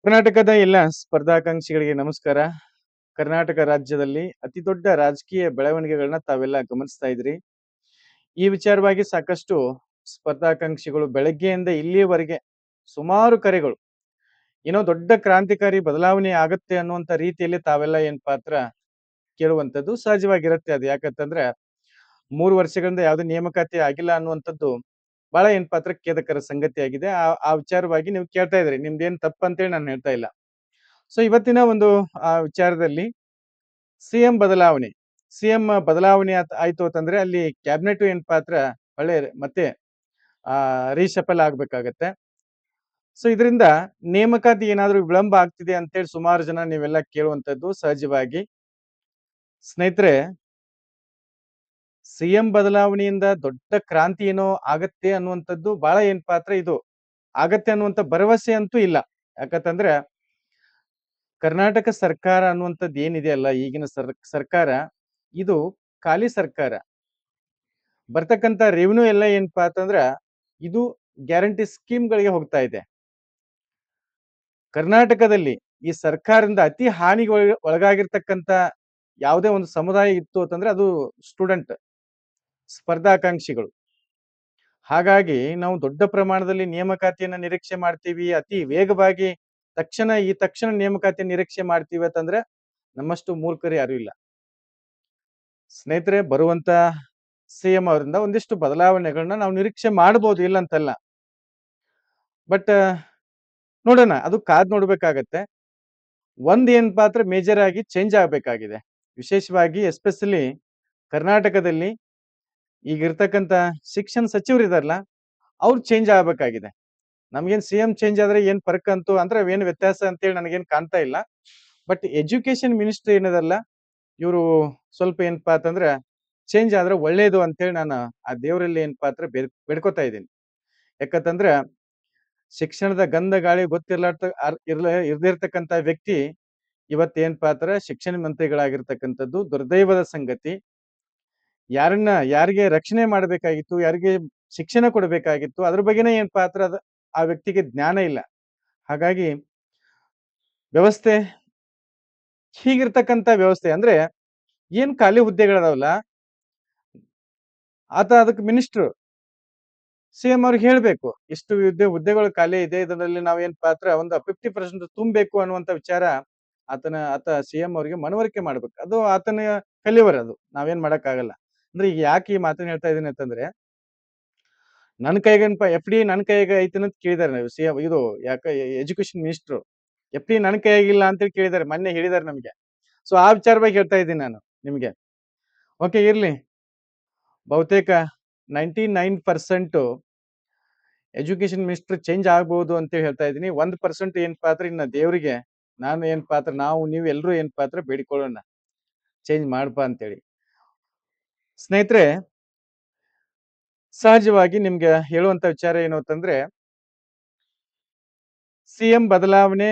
ಕರ್ನಾಟಕದ ಎಲ್ಲ ಸ್ಪರ್ಧಾಕಾಂಕ್ಷಿಗಳಿಗೆ ನಮಸ್ಕಾರ. ಕರ್ನಾಟಕ ರಾಜ್ಯದಲ್ಲಿ ಅತಿ ದೊಡ್ಡ ರಾಜಕೀಯ ಬೆಳವಣಿಗೆಗಳನ್ನ ತಾವೆಲ್ಲ ಗಮನಿಸ್ತಾ ಇದ್ರಿ. ಈ ವಿಚಾರವಾಗಿ ಸಾಕಷ್ಟು ಸ್ಪರ್ಧಾಕಾಂಕ್ಷಿಗಳು ಬೆಳಗ್ಗೆಯಿಂದ ಇಲ್ಲಿಯವರೆಗೆ ಸುಮಾರು ಕರೆಗಳು, ಏನೋ ದೊಡ್ಡ ಕ್ರಾಂತಿಕಾರಿ ಬದಲಾವಣೆ ಆಗತ್ತೆ ಅನ್ನುವಂತ ರೀತಿಯಲ್ಲಿ ತಾವೆಲ್ಲ ಏನ್ ಪಾತ್ರ ಕೇಳುವಂತದ್ದು ಸಹಜವಾಗಿರುತ್ತೆ. ಅದು ಯಾಕಂತಂದ್ರೆ 3 ವರ್ಷಗಳಿಂದ ಯಾವುದೇ ನೇಮಕಾತಿ ಆಗಿಲ್ಲ ಅನ್ನುವಂಥದ್ದು ಬಹಳ ಏನ್ ಪಾತ್ರ ಖೇದಕರ ಸಂಗತಿ ಆಗಿದೆ. ಆ ವಿಚಾರವಾಗಿ ನೀವು ಕೇಳ್ತಾ ಇದ್ರಿ, ನಿಮ್ದೇನ್ ತಪ್ಪಂತೇಳಿ ನಾನು ಹೇಳ್ತಾ ಇಲ್ಲ. ಸೊ ಇವತ್ತಿನ ಒಂದು ವಿಚಾರದಲ್ಲಿ ಸಿಎಂ ಬದಲಾವಣೆ ಸಿಎಂ ಬದಲಾವಣೆ ಆಯ್ತು ಅಂತಂದ್ರೆ ಅಲ್ಲಿ ಕ್ಯಾಬಿನೆಟ್ ಏನ್ ಪಾತ್ರ ಒಳ್ಳೆ ಮತ್ತೆ ರೀಶಫಲ್ ಆಗ್ಬೇಕಾಗತ್ತೆ. ಸೊ ಇದರಿಂದ ನೇಮಕಾತಿ ಏನಾದ್ರೂ ವಿಳಂಬ ಆಗ್ತಿದೆ ಅಂತೇಳಿ ಸುಮಾರು ಜನ ನೀವೆಲ್ಲ ಕೇಳುವಂತದ್ದು ಸಹಜವಾಗಿ. ಸ್ನೇಹಿತರೆ, ಸಿಎಂ ಬದಲಾವಣೆಯಿಂದ ದೊಡ್ಡ ಕ್ರಾಂತಿ ಏನೋ ಆಗತ್ತೆ ಅನ್ನುವಂಥದ್ದು ಬಹಳ ಏನ್ ಪಾತ್ರ ಇದು ಆಗತ್ತೆ ಅನ್ನುವಂತ ಭರವಸೆ ಅಂತೂ ಇಲ್ಲ. ಯಾಕಂತಂದ್ರೆ ಕರ್ನಾಟಕ ಸರ್ಕಾರ ಅನ್ನುವಂಥದ್ದು ಏನಿದೆಯಲ್ಲ, ಈಗಿನ ಸರ್ಕಾರ ಇದು ಖಾಲಿ ಸರ್ಕಾರ. ಬರ್ತಕ್ಕಂತ ರೆವಿನ್ಯೂ ಎಲ್ಲ ಏನಪ್ಪಾ ಅಂತಂದ್ರ ಇದು ಗ್ಯಾರಂಟಿ ಸ್ಕೀಮ್ಗಳಿಗೆ ಹೋಗ್ತಾ ಇದೆ. ಕರ್ನಾಟಕದಲ್ಲಿ ಈ ಸರ್ಕಾರದಿಂದ ಅತಿ ಹಾನಿಗೆ ಒಳಗಾಗಿರ್ತಕ್ಕಂತ ಯಾವುದೇ ಒಂದು ಸಮುದಾಯ ಇತ್ತು ಅಂತಂದ್ರೆ ಅದು ಸ್ಟೂಡೆಂಟ್, ಸ್ಪರ್ಧಾಕಾಂಕ್ಷಿಗಳು. ಹಾಗಾಗಿ ನಾವು ದೊಡ್ಡ ಪ್ರಮಾಣದಲ್ಲಿ ನೇಮಕಾತಿಯನ್ನ ನಿರೀಕ್ಷೆ ಮಾಡ್ತೀವಿ, ಅತಿ ವೇಗವಾಗಿ ತಕ್ಷಣ ನೇಮಕಾತಿ ನಿರೀಕ್ಷೆ ಮಾಡ್ತೀವಿ ಅಂತಂದ್ರೆ ನಮ್ಮಷ್ಟು ಮೂರ್ಖರು ಯಾರು ಇಲ್ಲ. ಸ್ನೇಹಿತರೆ, ಬರುವಂತ ಸಿಎಂ ಅವರಿಂದ ಒಂದಿಷ್ಟು ಬದಲಾವಣೆಗಳನ್ನ ನಾವು ನಿರೀಕ್ಷೆ ಮಾಡಬಹುದು, ಇಲ್ಲ ಅಂತಲ್ಲ. ಬಟ್ ನೋಡೋಣ, ಅದು ಕಾದ್ ನೋಡ್ಬೇಕಾಗತ್ತೆ. ಒಂದ್ ಏನ್ ಪಾತ್ರ ಮೇಜರ್ ಆಗಿ ಚೇಂಜ್ ಆಗ್ಬೇಕಾಗಿದೆ. ವಿಶೇಷವಾಗಿ ಎಸ್ಪೆಷಲಿ ಕರ್ನಾಟಕದಲ್ಲಿ ಈಗ ಇರ್ತಕ್ಕಂತ ಶಿಕ್ಷಣ ಸಚಿವರು ಇದಾರಲ್ಲ, ಅವ್ರು ಚೇಂಜ್ ಆಗ್ಬೇಕಾಗಿದೆ. ನಮ್ಗೇನ್ ಸಿಎಂ ಚೇಂಜ್ ಆದ್ರೆ ಏನ್ ಫರ್ಕ್ ಅಂತೂ ಅಂದ್ರೆ ಏನ್ ವ್ಯತ್ಯಾಸ ಅಂತೇಳಿ ನನಗೇನ್ ಕಾಣ್ತಾ ಇಲ್ಲ. ಬಟ್ ಎಜುಕೇಶನ್ ಮಿನಿಸ್ಟರ್ ಏನದಲ್ಲ, ಇವರು ಸ್ವಲ್ಪ ಏನಪ್ಪಾ ಅಂತಂದ್ರೆ ಚೇಂಜ್ ಆದ್ರೆ ಒಳ್ಳೇದು ಅಂತೇಳಿ ನಾನು ಆ ದೇವರಲ್ಲಿ ಏನ್ ಪಾತ್ರ ಬೇಡ್ಕೋತಾ ಇದ್ದೀನಿ. ಯಾಕಂತಂದ್ರ ಶಿಕ್ಷಣದ ಗಂಧ ಗಾಳಿ ಇರ್ದಿರ್ತಕ್ಕಂತ ವ್ಯಕ್ತಿ ಇವತ್ತೇನ್ ಪಾತ್ರ ಶಿಕ್ಷಣ ಮಂತ್ರಿಗಳಾಗಿರ್ತಕ್ಕಂಥದ್ದು ದುರ್ದೈವದ ಸಂಗತಿ. ಯಾರಿಗೆ ರಕ್ಷಣೆ ಮಾಡಬೇಕಾಗಿತ್ತು, ಯಾರಿಗೆ ಶಿಕ್ಷಣ ಕೊಡಬೇಕಾಗಿತ್ತು, ಅದ್ರ ಬಗ್ಗೆನೇ ಏನ್ ಪಾತ್ರ ಆ ವ್ಯಕ್ತಿಗೆ ಜ್ಞಾನ ಇಲ್ಲ. ಹಾಗಾಗಿ ವ್ಯವಸ್ಥೆ ಹೀಗಿರ್ತಕ್ಕಂತ ವ್ಯವಸ್ಥೆ ಅಂದ್ರೆ ಏನ್ ಖಾಲಿ ಹುದ್ದೆಗಳದಾವಲ್ಲ, ಆತ ಅದಕ್ಕೆ ಮಿನಿಸ್ಟರ್ ಸಿಎಂ ಅವ್ರಿಗೆ ಹೇಳ್ಬೇಕು, ಇಷ್ಟು ಹುದ್ದೆಗಳು ಖಾಲಿ ಇದೆ, ಇದರಲ್ಲಿ ನಾವೇನ್ ಪಾತ್ರ ಒಂದು 50% ತುಂಬಬೇಕು ಅನ್ನುವಂತ ವಿಚಾರ ಆತ ಸಿಎಂ ಅವರಿಗೆ ಮನವರಿಕೆ ಮಾಡ್ಬೇಕು. ಅದು ಆತನ ಕಲಿವರ್, ಅದು ನಾವೇನ್ ಮಾಡಕ್ ಆಗಲ್ಲ. ಅಂದ್ರೆ ಈಗ ಯಾಕೆ ಈ ಮಾತನ್ನ ಹೇಳ್ತಾ ಇದೀನಿ ಅಂತಂದ್ರೆ, ನನ್ನ ಕೈಗೇನಪ್ಪ FD ನನ್ನ ಕೈಗೆ ಐತಿ ಅಂತ ಕೇಳಿದಾರೆ ನಾವು ಸಿಎಂ ಇದು ಎಜುಕೇಶನ್ ಮಿನಿಸ್ಟರ್. FD ನನ್ನ ಕೈಯಾಗಿಲ್ಲ ಅಂತೇಳಿ ಕೇಳಿದಾರೆ, ಮೊನ್ನೆ ಹೇಳಿದಾರೆ ನಮ್ಗೆ. ಸೊ ಆ ವಿಚಾರವಾಗಿ ಹೇಳ್ತಾ ಇದ್ದೀನಿ ನಾನು ನಿಮ್ಗೆ. ಓಕೆ, ಇರ್ಲಿ. ಬಹುತೇಕ 99% ಎಜುಕೇಶನ್ ಮಿನಿಸ್ಟರ್ ಚೇಂಜ್ ಆಗ್ಬಹುದು ಅಂತ ಹೇಳ್ತಾ ಇದ್ದೀನಿ. 1% ಏನ್ ಪಾತ್ರ ಇನ್ನ ದೇವರಿಗೆ ನಾನು ಏನ್ ಪಾತ್ರ, ನಾವು ನೀವು ಎಲ್ರು ಏನ್ ಪಾತ್ರ ಬೇಡಿಕೊಳ್ಳೋಣ, ಚೇಂಜ್ ಮಾಡ್ಪಾ ಅಂತೇಳಿ. ಸ್ನೇಹಿತರೆ, ಸಹಜವಾಗಿ ನಿಮ್ಗೆ ಹೇಳುವಂತ ವಿಚಾರ ಏನು ಅಂತಂದ್ರೆ, ಸಿಎಂ ಬದಲಾವಣೆ,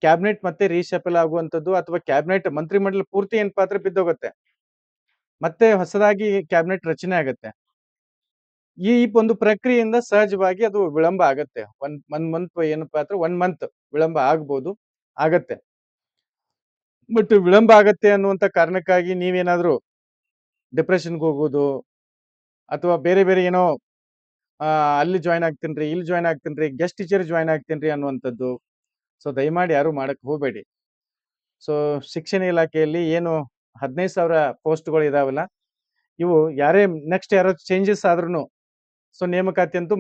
ಕ್ಯಾಬಿನೆಟ್ ಮತ್ತೆ ರೀಶಫಲ್ ಆಗುವಂತದ್ದು ಅಥವಾ ಕ್ಯಾಬಿನೆಟ್ ಮಂತ್ರಿಮಂಡಲ ಪೂರ್ತಿ ಏನ್ ಪಾತ್ರ ಬಿದ್ದೋಗುತ್ತೆ, ಮತ್ತೆ ಹೊಸದಾಗಿ ಕ್ಯಾಬಿನೆಟ್ ರಚನೆ ಆಗತ್ತೆ. ಈ ಒಂದು ಪ್ರಕ್ರಿಯೆಯಿಂದ ಸಹಜವಾಗಿ ಅದು ವಿಳಂಬ ಆಗತ್ತೆ. ಒನ್ ಮಂತ್ ಏನಪ್ಪಾ ಅಂದ್ರೆ 1 ಮಂತ್ ವಿಳಂಬ ಆಗ್ಬೋದು, ಆಗತ್ತೆ. ಬಟ್ ವಿಳಂಬ ಆಗತ್ತೆ ಅನ್ನುವಂತ ಕಾರಣಕ್ಕಾಗಿ ನೀವೇನಾದ್ರೂ ಡಿಪ್ರೆಷನ್ಗೆ ಹೋಗೋದು ಅಥವಾ ಬೇರೆ ಬೇರೆ ಏನೋ ಅಲ್ಲಿ ಜಾಯ್ನ್ ಆಗ್ತೀನ್ರಿ, ಇಲ್ಲಿ ಜಾಯ್ನ್ ಆಗ್ತೀನ್ರಿ, ಗೆಸ್ಟ್ ಟೀಚರ್ ಜಾಯ್ನ್ ಆಗ್ತೀನ್ರಿ ಅನ್ನುವಂಥದ್ದು ಸೊ ದಯಮಾಡಿ ಯಾರು ಮಾಡಕ್ ಹೋಗ್ಬೇಡಿ. ಸೊ ಶಿಕ್ಷಣ ಇಲಾಖೆಯಲ್ಲಿ ಏನು 15,000 ಪೋಸ್ಟ್ಗಳು ಇದಾವಲ್ಲ, ಇವು ನೆಕ್ಸ್ಟ್ ಯಾರೋ ಚೇಂಜಸ್ ಆದ್ರೂ ಸೊ ನೇಮಕಾತಿ ಅಂತೂ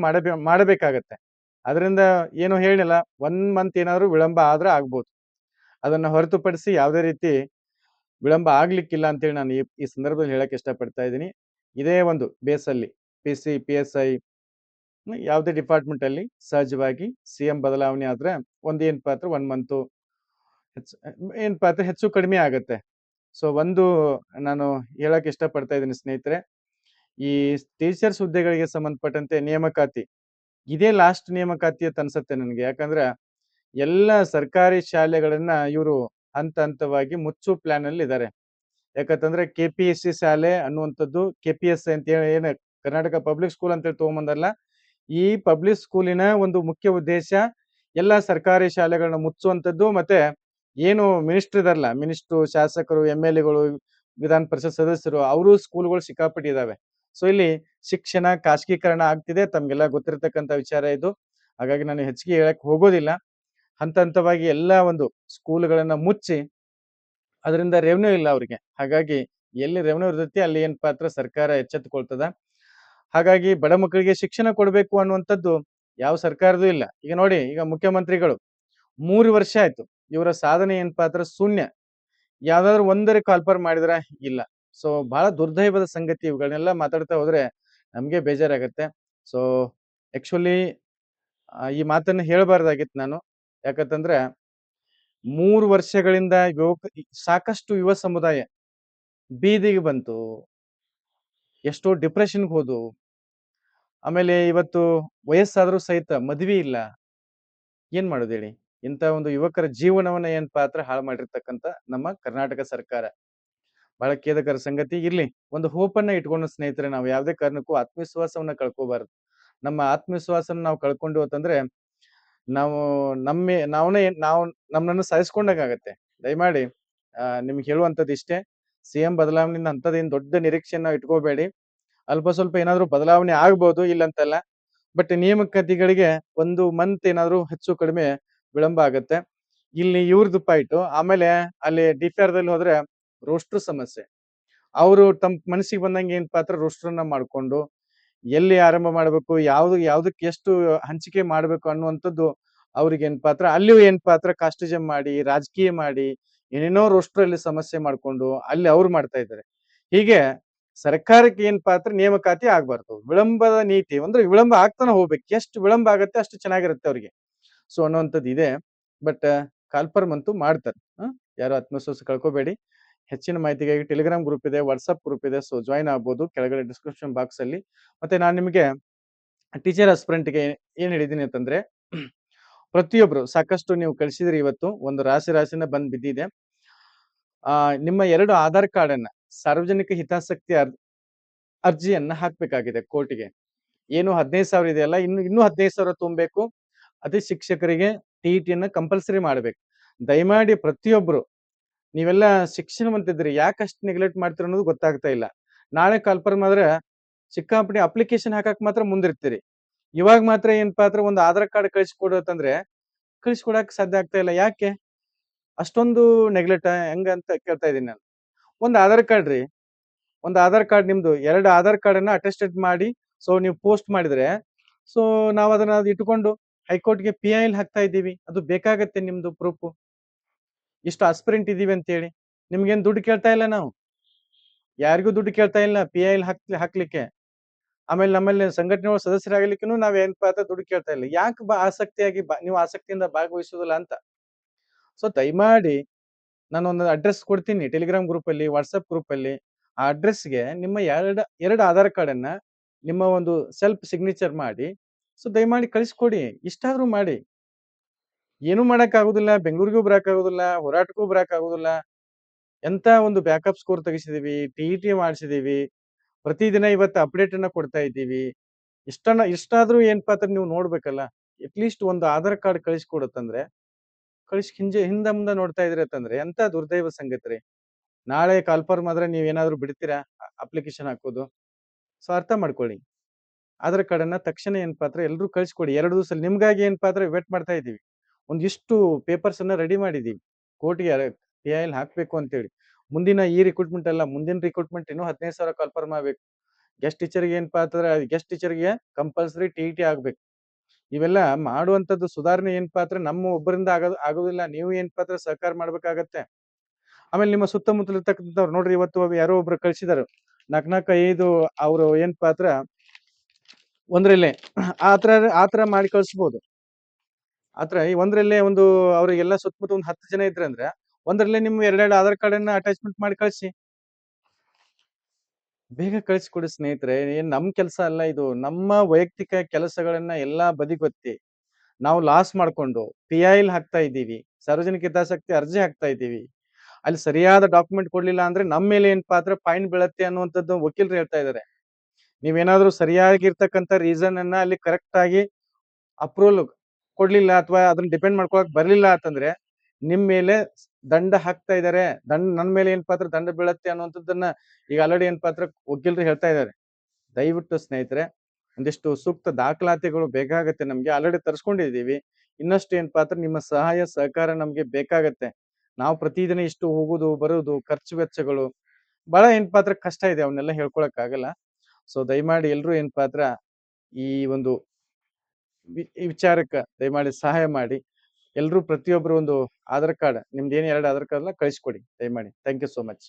ಮಾಡಬೇಕಾಗತ್ತೆ. ಅದರಿಂದ ಏನು ಹೇಳಿಲ್ಲ, 1 ಮಂತ್ ಏನಾದ್ರು ವಿಳಂಬ ಆದ್ರೆ ಆಗ್ಬೋದು. ಅದನ್ನ ಹೊರತುಪಡಿಸಿ ಯಾವುದೇ ರೀತಿ ವಿಳಂಬ ಆಗ್ಲಿಕ್ಕಿಲ್ಲ ಅಂತೇಳಿ ನಾನು ಈ ಸಂದರ್ಭದಲ್ಲಿ ಹೇಳಕ್ ಇಷ್ಟಪಡ್ತಾ ಇದ್ದೀನಿ. ಇದೇ ಒಂದು ಬೇಸಲ್ಲಿ PC, PSI ಯಾವುದೇ ಡಿಪಾರ್ಟ್ಮೆಂಟ್ ಅಲ್ಲಿ ಸಹಜವಾಗಿ ಸಿಎಂ ಬದಲಾವಣೆ ಆದ್ರೆ ಏನ್ ಪಾತ್ರ 1 ಮಂತ್ ಏನ್ ಪಾತ್ರ ಹೆಚ್ಚು ಕಡಿಮೆ ಆಗತ್ತೆ. ಸೊ ನಾನು ಹೇಳಕ್ ಇಷ್ಟಪಡ್ತಾ ಇದ್ದೀನಿ ಸ್ನೇಹಿತರೆ, ಈ ಟೀಚರ್ಸ್ ಹುದ್ದೆಗಳಿಗೆ ಸಂಬಂಧಪಟ್ಟಂತೆ ನೇಮಕಾತಿ ಇದೇ ಲಾಸ್ಟ್ ನೇಮಕಾತಿ ಅಂತ ಅನ್ಸುತ್ತೆ ನನಗೆ. ಯಾಕಂದ್ರೆ ಎಲ್ಲ ಸರ್ಕಾರಿ ಶಾಲೆಗಳನ್ನ ಇವರು ಹಂತ ಹಂತವಾಗಿ ಮುಚ್ಚು ಪ್ಲಾನ್ ಅಲ್ಲಿ ಇದ್ದಾರೆ. ಯಾಕಂತಂದ್ರೆ KPSC ಶಾಲೆ ಅನ್ನುವಂಥದ್ದು, KPSI ಅಂತ ಏನು ಕರ್ನಾಟಕ ಪಬ್ಲಿಕ್ ಸ್ಕೂಲ್ ಅಂತೇಳಿ ತಗೊಂಬಂದಲ್ಲ, ಈ ಪಬ್ಲಿಕ್ ಸ್ಕೂಲಿನ ಒಂದು ಮುಖ್ಯ ಉದ್ದೇಶ ಎಲ್ಲಾ ಸರ್ಕಾರಿ ಶಾಲೆಗಳನ್ನ ಮುಚ್ಚುವಂತದ್ದು, ಮತ್ತೆ ಏನು ಮಿನಿಸ್ಟರ್ ಇದಾರಲ್ಲ, ಮಿನಿಸ್ಟ್ರು, ಶಾಸಕರು, MLAಗಳು, ವಿಧಾನ ಪರಿಷತ್ ಸದಸ್ಯರು, ಅವರು ಸ್ಕೂಲ್ಗಳು ಸಿಕ್ಕಾಪಟ್ಟೆ ಇದಾವೆ. ಸೊ ಇಲ್ಲಿ ಶಿಕ್ಷಣ ಖಾಸಗೀಕರಣ ಆಗ್ತಿದೆ, ತಮ್ಗೆಲ್ಲ ಗೊತ್ತಿರತಕ್ಕಂತ ವಿಚಾರ ಇದು. ಹಾಗಾಗಿ ನಾನು ಹೆಚ್ಚಿಗೆ ಹೇಳಕ್ ಹೋಗೋದಿಲ್ಲ. ಹಂತ ಹಂತವಾಗಿ ಎಲ್ಲಾ ಒಂದು ಸ್ಕೂಲ್ಗಳನ್ನ ಮುಚ್ಚಿ ಅದರಿಂದ ರೆವೆನ್ಯೂ ಇಲ್ಲ ಅವ್ರಿಗೆ. ಹಾಗಾಗಿ ಎಲ್ಲಿ ರೆವೆನ್ಯೂ ಇರ್ತೈತಿ ಅಲ್ಲಿ ಏನಪ್ಪಾ ಅಂದ್ರ ಸರ್ಕಾರ ಎಚ್ಚೆತ್ತುಕೊಳ್ತದ. ಹಾಗಾಗಿ ಬಡ ಮಕ್ಕಳಿಗೆ ಶಿಕ್ಷಣ ಕೊಡ್ಬೇಕು ಅನ್ನುವಂಥದ್ದು ಯಾವ ಸರ್ಕಾರದೂ ಇಲ್ಲ. ಈಗ ನೋಡಿ, ಈಗ ಮುಖ್ಯಮಂತ್ರಿಗಳು 3 ವರ್ಷ ಆಯ್ತು. ಇವರ ಸಾಧನೆ ಏನಪ್ಪಾ ಅಂದ್ರ ಶೂನ್ಯ. ಯಾವ್ದಾದ್ರು ಒಂದರ ಕಾಲ್ಫರ್ ಮಾಡಿದ್ರ ಇಲ್ಲ. ಸೊ ಬಹಳ ದುರ್ದೈವದ ಸಂಗತಿ. ಇವುಗಳನ್ನೆಲ್ಲ ಮಾತಾಡ್ತಾ ಹೋದ್ರೆ ನಮ್ಗೆ ಬೇಜಾರಾಗತ್ತೆ. ಸೊ ಆಕ್ಚುಲಿ ಈ ಮಾತನ್ನ ಹೇಳ್ಬಾರ್ದಾಗಿತ್ತು ನಾನು. ಯಾಕಂತಂದ್ರೆ 3 ವರ್ಷಗಳಿಂದ ಸಾಕಷ್ಟು ಯುವ ಸಮುದಾಯ ಬೀದಿಗೆ ಬಂತು. ಎಷ್ಟೋ ಡಿಪ್ರೆಷನ್‌ಗೆ ಹೋದ್ವು. ಆಮೇಲೆ ಇವತ್ತು ವಯಸ್ಸಾದ್ರೂ ಸಹಿತ ಮದ್ವಿ ಇಲ್ಲ. ಏನ್ ಮಾಡೋದು ಹೇಳಿ? ಇಂಥ ಒಂದು ಯುವಕರ ಜೀವನವನ್ನ ಏನಪ್ಪಾ ಅಂದ್ರ ಹಾಳು ಮಾಡಿರ್ತಕ್ಕಂತ ನಮ್ಮ ಕರ್ನಾಟಕ ಸರ್ಕಾರ. ಬಹಳ ಖೇದಕರ ಸಂಗತಿ. ಇರ್ಲಿ, ಒಂದು ಹೋಪನ್ನ ಇಟ್ಕೊಂಡು ಸ್ನೇಹಿತರೆ, ನಾವು ಯಾವುದೇ ಕಾರಣಕ್ಕೂ ಆತ್ಮವಿಶ್ವಾಸವನ್ನ ಕಳ್ಕೋಬಾರದು. ನಮ್ಮ ಆತ್ಮವಿಶ್ವಾಸನ ನಾವು ಕಳ್ಕೊಂಡ್ವಿ ಅಂತಂದ್ರೆ ನಾವು ನಾವು ನಮ್ಮನ್ನ ಸಾಯಿಸ್ಕೊಂಡಂಗಾಗತ್ತೆ. ದಯಮಾಡಿ ನಿಮ್ಗೆ ಹೇಳುವಂತದ್ದು ಇಷ್ಟೇ. ಸಿಎಂ ಬದಲಾವಣೆಯಿಂದ ಅಂಥದ್ದೇನು ದೊಡ್ಡ ನಿರೀಕ್ಷೆಯನ್ನ ಇಟ್ಕೋಬೇಡಿ. ಅಲ್ಪ ಸ್ವಲ್ಪ ಏನಾದ್ರು ಬದಲಾವಣೆ ಆಗ್ಬೋದು, ಇಲ್ಲಂತಲ್ಲ. ಬಟ್ ನೇಮಕಾತಿಗಳಿಗೆ 1 ಮಂತ್ ಏನಾದ್ರು ಹೆಚ್ಚು ಕಡಿಮೆ ವಿಳಂಬ ಆಗತ್ತೆ. ಇಲ್ಲಿ ಇವ್ರದ್ದು ಫೈಟು, ಆಮೇಲೆ ಅಲ್ಲಿ DPR ದಲ್ಲಿ ಹೋದ್ರೆ ರೋಸ್ಟರ್ ಸಮಸ್ಯೆ. ಅವರು ತಮ್ಮ ಮನಸ್ಸಿಗೆ ಬಂದಂಗೆ ಏನಪ್ಪಾ ಅಂದ್ರ ರೋಸ್ಟರ್‌ನ ಮಾಡ್ಕೊಂಡು ಎಲ್ಲಿ ಆರಂಭ ಮಾಡ್ಬೇಕು, ಯಾವ್ದಕ್ಕೆ ಎಷ್ಟು ಹಂಚಿಕೆ ಮಾಡ್ಬೇಕು ಅನ್ನುವಂಥದ್ದು ಅವ್ರಿಗೆ ಏನಪ್ಪಾ ಅಂದ್ರ ಅಲ್ಲಿಯೂ ಏನಪ್ಪಾ ಅಂದ್ರ ಕಾಸ್ಟಿಸಮ್ ಮಾಡಿ, ರಾಜಕೀಯ ಮಾಡಿ, ಏನೇನೋ ರೋಸ್ಟರ್ ಅಲ್ಲಿ ಸಮಸ್ಯೆ ಮಾಡ್ಕೊಂಡು ಅಲ್ಲಿ ಅವ್ರು ಮಾಡ್ತಾ ಇದ್ದಾರೆ. ಹೀಗೆ ಸರ್ಕಾರಕ್ಕೆ ಏನಪ್ಪಾ ಅಂದ್ರ ನೇಮಕಾತಿ ಆಗ್ಬಾರ್ದು. ವಿಳಂಬದ ನೀತಿ ಅಂದ್ರೆ ವಿಳಂಬ ಆಗ್ತಾನೆ ಹೋಗ್ಬೇಕು. ಎಷ್ಟು ವಿಳಂಬ ಆಗತ್ತೆ ಅಷ್ಟು ಚೆನ್ನಾಗಿರುತ್ತೆ ಅವ್ರಿಗೆ. ಸೊ ಅನ್ನುವಂಥದ್ದು ಇದೆ. ಬಟ್ ಕಾಲ್ಫರ್ಮ್ ಅಂತೂ ಮಾಡ್ತಾರೆ. ಯಾರು ಆತ್ಮವಿಶ್ವಾಸ ಕಳ್ಕೋಬೇಡಿ. ಹೆಚ್ಚಿನ ಮಾಹಿತಿಗಾಗಿ ಟೆಲಿಗ್ರಾಮ್ ಗ್ರೂಪ್ ಇದೆ, ವಾಟ್ಸ್ಆಪ್ ಗ್ರೂಪ್ ಇದೆ. ಸೊ ಜಾಯಿನ್ ಆಗ್ಬೋದು ಕೆಳಗಡೆ ಡಿಸ್ಕ್ರಿಪ್ಷನ್ ಬಾಕ್ಸ್ ಅಲ್ಲಿ. ಮತ್ತೆ ನಾನು ನಿಮಗೆ ಟೀಚರ್ ಆಸ್ಪಿರೆಂಟ್‌ಗೆ ಏನ್ ಹೇಳಿದೀನಿ ಅಂತಂದ್ರೆ, ಪ್ರತಿಯೊಬ್ರು ಸಾಕಷ್ಟು ನೀವು ಕಳಿಸಿದ್ರಿ ಇವತ್ತು. ಒಂದು ರಾಶಿನ ಬಂದ್ ಬಿದ್ದಿದೆ. ನಿಮ್ಮ 2 ಆಧಾರ್ ಕಾರ್ಡ್ ಅನ್ನ ಸಾರ್ವಜನಿಕ ಹಿತಾಸಕ್ತಿ ಅರ್ಜಿಯನ್ನ ಹಾಕ್ಬೇಕಾಗಿದೆ ಕೋರ್ಟ್‌ಗೆ. ಏನು 15,000 ಇದೆಯಲ್ಲ, ಇನ್ನೂ 15,000 ತುಂಬಬೇಕು. ಅದೇ ಶಿಕ್ಷಕರಿಗೆ TETಯನ್ನ ಕಂಪಲ್ಸರಿ ಮಾಡ್ಬೇಕು. ದಯಮಾಡಿ ಪ್ರತಿಯೊಬ್ರು ನೀವೆಲ್ಲ ಶಿಕ್ಷಣವಂತಿದ್ರಿ, ಯಾಕಷ್ಟು ನೆಗ್ಲೆಕ್ಟ್ ಮಾಡ್ತೀರ ಅನ್ನೋದು ಗೊತ್ತಾಗ್ತಾ ಇಲ್ಲ. ನಾಳೆ ಕಾಲ್ಫರ್ಮ್ ಆದ್ರೆ ಸಿಕ್ಕಾಪಟ್ಟೆ ಅಪ್ಲಿಕೇಶನ್ ಹಾಕಕ್ ಮಾತ್ರ ಮುಂದಿರ್ತೀರಿ. ಇವಾಗ ಮಾತ್ರ ಏನಪ್ಪಾ ಅಂದ್ರ ಒಂದು ಆಧಾರ್ ಕಾರ್ಡ್ ಕಳಿಸ್ಕೊಡು ಅಂತಂದ್ರೆ ಕಳಿಸ್ಕೊಡಕ್ ಸಾಧ್ಯ ಆಗ್ತಾ ಇಲ್ಲ. ಯಾಕೆ ಅಷ್ಟೊಂದು ನೆಗ್ಲೆಕ್ಟ್ ಹೆಂಗಂತ ಕೇಳ್ತಾ ಇದೀನಿ ನಾನು. ಒಂದು ಆಧಾರ್ ಕಾರ್ಡ್ ರೀ, ಒಂದು ಆಧಾರ್ ಕಾರ್ಡ್ ನಿಮ್ದು 2 ಆಧಾರ್ ಕಾರ್ಡ್ ಅನ್ನ ಅಟೆಸ್ಟೆಡ್ ಮಾಡಿ ಸೊ ನೀವು ಪೋಸ್ಟ್ ಮಾಡಿದ್ರೆ ಸೊ ನಾವು ಅದನ್ನ ಇಟ್ಕೊಂಡು ಹೈಕೋರ್ಟ್‌ಗೆ PIL ಹಾಕ್ತಾ ಇದ್ದೀವಿ. ಅದು ಬೇಕಾಗತ್ತೆ ನಿಮ್ದು ಪ್ರೂಫ್. ಇಷ್ಟು ಆಸ್ಪಿರೆಂಟ್ ಇದೀವಿ ಅಂತ ಹೇಳಿ. ನಿಮ್ಗೇನ್ ದುಡ್ಡು ಕೇಳ್ತಾ ಇಲ್ಲ ನಾವು. ಯಾರಿಗೂ ದುಡ್ಡು ಕೇಳ್ತಾ ಇಲ್ಲ PIL ಹಾಕ್ಲಿಕ್ಕೆ. ಆಮೇಲೆ ನಮ್ಮಲ್ಲಿ ಸಂಘಟನೆಗಳ ಸದಸ್ಯರಾಗಲಿಕ್ಕೂ ನಾವ್ ಏನಪ್ಪಾ ಅಂತ ದುಡ್ಡು ಕೇಳ್ತಾ ಇಲ್ಲ. ಯಾಕೆ ಆಸಕ್ತಿಯಾಗಿ ನೀವು ಆಸಕ್ತಿಯಿಂದ ಭಾಗವಹಿಸುವುದಿಲ್ಲ ಅಂತ. ಸೊ ದಯಮಾಡಿ ನಾನೊಂದು ಅಡ್ರೆಸ್ ಕೊಡ್ತೀನಿ ಟೆಲಿಗ್ರಾಮ್ ಗ್ರೂಪ್ ಅಲ್ಲಿ, ವಾಟ್ಸ್ಆಪ್ ಗ್ರೂಪ್ ಅಲ್ಲಿ. ಆ ಅಡ್ರೆಸ್‌ಗೆ ನಿಮ್ಮ 2 ಆಧಾರ್ ಕಾರ್ಡ್ ಅನ್ನ ನಿಮ್ಮ ಒಂದು ಸೆಲ್ಫ್ ಸಿಗ್ನೇಚರ್ ಮಾಡಿ ಸೊ ದಯಮಾಡಿ ಕಳಿಸ್ಕೊಡಿ. ಇಷ್ಟಾದ್ರೂ ಮಾಡಿ. ಏನೂ ಮಾಡಕ್ ಆಗುದಿಲ್ಲ. ಬೆಂಗಳೂರಿಗೂ ಬರಕ್ ಆಗುದಿಲ್ಲ, ಹೋರಾಟಕ್ಕೂ ಬರಕ್ ಆಗುದಿಲ್ಲ. ಎಂತ ಒಂದು ಬ್ಯಾಕಪ್ ಸ್ಕೋರ್ ತೆಗಿಸಿದೀವಿ, TET ಮಾಡ್ಸಿದೀವಿ. ಪ್ರತಿದಿನ ಇವತ್ತು ಅಪ್ಡೇಟ್ ಅನ್ನ ಕೊಡ್ತಾ ಇದ್ದೀವಿ. ಇಷ್ಟಾದ್ರೂ ಏನಪ್ಪಾ ಅಂತ ನೀವು ನೋಡ್ಬೇಕಲ್ಲ. ಅಟ್‌ಲೀಸ್ಟ್ ಒಂದು ಆಧಾರ್ ಕಾರ್ಡ್ ಕಳಿಸ್ಕೊಡುತ್ತಂದ್ರೆ ಹಿಂದ ಮುಂದ ನೋಡ್ತಾ ಇದ್ರಿ ಅಂತಂದ್ರೆ ಎಂತ ದುರ್ದೈವ ಸಂಗತಿ ರೀ. ನಾಳೆ ಕಾಲ್ಫರ್ಮ್ ಆದ್ರೆ ನೀವೇನಾದ್ರೂ ಬಿಡ್ತೀರಾ ಅಪ್ಲಿಕೇಶನ್ ಹಾಕೋದು? ಸೊ ಅರ್ಥ ಮಾಡ್ಕೊಳ್ಳಿ. ಆಧಾರ್ ಕಾರ್ಡ್ ಅನ್ನ ತಕ್ಷಣ ಏನಪ್ಪಾ ಅಂದ್ರ ಎಲ್ರೂ ಕಳಿಸ್ಕೊಡಿ. 2 ದಿವಸದಲ್ಲಿ ನಿಮ್ಗಾಗಿ ಏನಪ್ಪಾ ಅಂದ್ರ ವೇಟ್ ಮಾಡ್ತಾ ಇದ್ದೀವಿ. ಒಂದಿಷ್ಟು ಪೇಪರ್ಸ್ ಅನ್ನ ರೆಡಿ ಮಾಡಿದೀವಿ. ಕೋರ್ಟ್‌ಗೆ PIL ಹಾಕ್ಬೇಕು ಅಂತೇಳಿ. ಮುಂದಿನ ಈ ರಿಕ್ರೂಟ್ಮೆಂಟ್ ಅಲ್ಲ, ಮುಂದಿನ ರಿಕ್ರೂಟ್ಮೆಂಟ್ ಇನ್ನೂ 15,000 ಕಾಲ್ಫರ್ಮ್ ಆಗ್ಬೇಕು. ಗೆಸ್ಟ್ ಟೀಚರ್‌ಗೆ ಏನಪ್ಪಾ ಅಂತಂದ್ರೆ ಗೆಸ್ಟ್ ಟೀಚರ್‌ಗೆ ಕಂಪಲ್ಸರಿ TET ಆಗ್ಬೇಕು. ಇವೆಲ್ಲ ಮಾಡುವಂತದ್ದು ಸುಧಾರಣೆ ಏನಪ್ಪಾ ಅಂದ್ರ ನಮ್ಮ ಒಬ್ಬರಿಂದ ಆಗೋದಿಲ್ಲ. ನೀವು ಏನಪ್ಪಾ ಅಂದ್ರ ಸಹಕಾರ ಮಾಡ್ಬೇಕಾಗತ್ತೆ. ಆಮೇಲೆ ನಿಮ್ಮ ಸುತ್ತಮುತ್ತಲ ಇರ್ತಕ್ಕಂಥವ್ರು ನೋಡ್ರಿ, ಇವತ್ತು ಯಾರೋ ಒಬ್ರು ಕಳ್ಸಿದಾರು. 4, 5 ಅವ್ರು ಏನಪ್ಪಾ ಅಂದ್ರ ಒಂದ್ರಲ್ಲೇ ಆತರ ಮಾಡಿ ಕಳ್ಸ್ಬೋದು. ಆತರ ಒಂದ್ರಲ್ಲೇ ಒಂದು ಅವ್ರಿಗೆಲ್ಲ ಸುತ್ತಮುತ್ತ ಒಂದು 10 ಜನ ಇದ್ರಂದ್ರೆ ಒಂದ್ರಲ್ಲೇ ನಿಮ್ಮ 2 ಆಧಾರ್ ಕಾರ್ಡ್ ಅನ್ನ ಅಟ್ಯಾಚ್ಮೆಂಟ್ ಮಾಡಿ ಕಳ್ಸಿ. ಬೇಗ ಕಳಿಸ್ಕೊಡಿ ಸ್ನೇಹಿತರೆ. ಏನ್ ನಮ್ ಕೆಲ್ಸ ಅಲ್ಲ ಇದು. ನಮ್ಮ ವೈಯಕ್ತಿಕ ಕೆಲಸಗಳನ್ನ ಎಲ್ಲಾ ಬದಿಗೊತ್ತಿ ನಾವು ಲಾಸ್ ಮಾಡ್ಕೊಂಡು PIL ಹಾಕ್ತಾ ಇದ್ದೀವಿ. ಸಾರ್ವಜನಿಕ ಹಿತಾಸಕ್ತಿ ಅರ್ಜಿ ಹಾಕ್ತಾ ಇದ್ದೀವಿ. ಅಲ್ಲಿ ಸರಿಯಾದ ಡಾಕ್ಯುಮೆಂಟ್ ಕೊಡ್ಲಿಲ್ಲ ಅಂದ್ರೆ ನಮ್ಮ ಮೇಲೆ ಏನಪ್ಪಾ ಅಂದ್ರ ಫೈನ್ ಬೀಳತ್ತೆ ಅನ್ನುವಂಥದ್ದು ವಕೀಲರು ಹೇಳ್ತಾ ಇದ್ದಾರೆ. ನೀವೇನಾದ್ರೂ ಸರಿಯಾಗಿರ್ತಕ್ಕಂಥ ರೀಸನ್ ಅನ್ನ ಅಲ್ಲಿ ಕರೆಕ್ಟ್ ಆಗಿ ಅಪ್ರೂವಲ್ ಕೊಡ್ಲಿಲ್ಲ ಅಥವಾ ಅದನ್ನ ಡಿಪೆಂಡ್ ಮಾಡ್ಕೊಳಕ್ ಬರ್ಲಿಲ್ಲ ಅಂತಂದ್ರೆ ನಿಮ್ ಮೇಲೆ ದಂಡ ಹಾಕ್ತಾ ಇದಾರೆ. ನನ್ ಮೇಲೆ ಏನಪ್ಪಾ ಅಂದ್ರೆ ದಂಡ ಬೀಳತ್ತೆ ಅನ್ನುವಂಥದ್ದನ್ನ ಈಗ ಆಲ್ರೆಡಿ ಏನಪ್ಪಾ ಅಂದ್ರೆ ವಕೀಲರು ಹೇಳ್ತಾ ಇದಾರೆ. ದಯವಿಟ್ಟು ಸ್ನೇಹಿತರೆ ಒಂದಿಷ್ಟು ಸೂಕ್ತ ದಾಖಲಾತಿಗಳು ಬೇಕಾಗತ್ತೆ ನಮ್ಗೆ. ಆಲ್ರೆಡಿ ತರಿಸ್ಕೊಂಡಿದೀವಿ. ಇನ್ನಷ್ಟು ಏನಪ್ಪಾ ಅಂದ್ರೆ ನಿಮ್ಮ ಸಹಾಯ ಸಹಕಾರ ನಮ್ಗೆ ಬೇಕಾಗತ್ತೆ. ನಾವು ಪ್ರತಿದಿನ ಇಷ್ಟು ಹೋಗುದು ಬರುದು ಖರ್ಚು ವೆಚ್ಚಗಳು ಬಹಳ ಏನಪ್ಪಾ ಅಂದ್ರೆ ಕಷ್ಟ ಇದೆ. ಅವನ್ನೆಲ್ಲ ಹೇಳ್ಕೊಳಕ್ ಆಗಲ್ಲ. ಸೊ ದಯಮಾಡಿ ಎಲ್ರು ಏನಪ್ಪಾ ಅಂದ್ರ ಈ ಒಂದು ಈ ವಿಚಾರಕ್ಕ ದಯಮಾಡಿ ಸಹಾಯ ಮಾಡಿ. ಎಲ್ರು ಪ್ರತಿಯೊಬ್ರು ಒಂದು ಆಧಾರ್ ಕಾರ್ಡ್ ನಿಮ್ದು ಏನ್ 2 ಆಧಾರ್ ಕಾರ್ಡ್‌ನ ಕಳಿಸ್ಕೊಡಿ ದಯಮಾಡಿ. Thank you so much.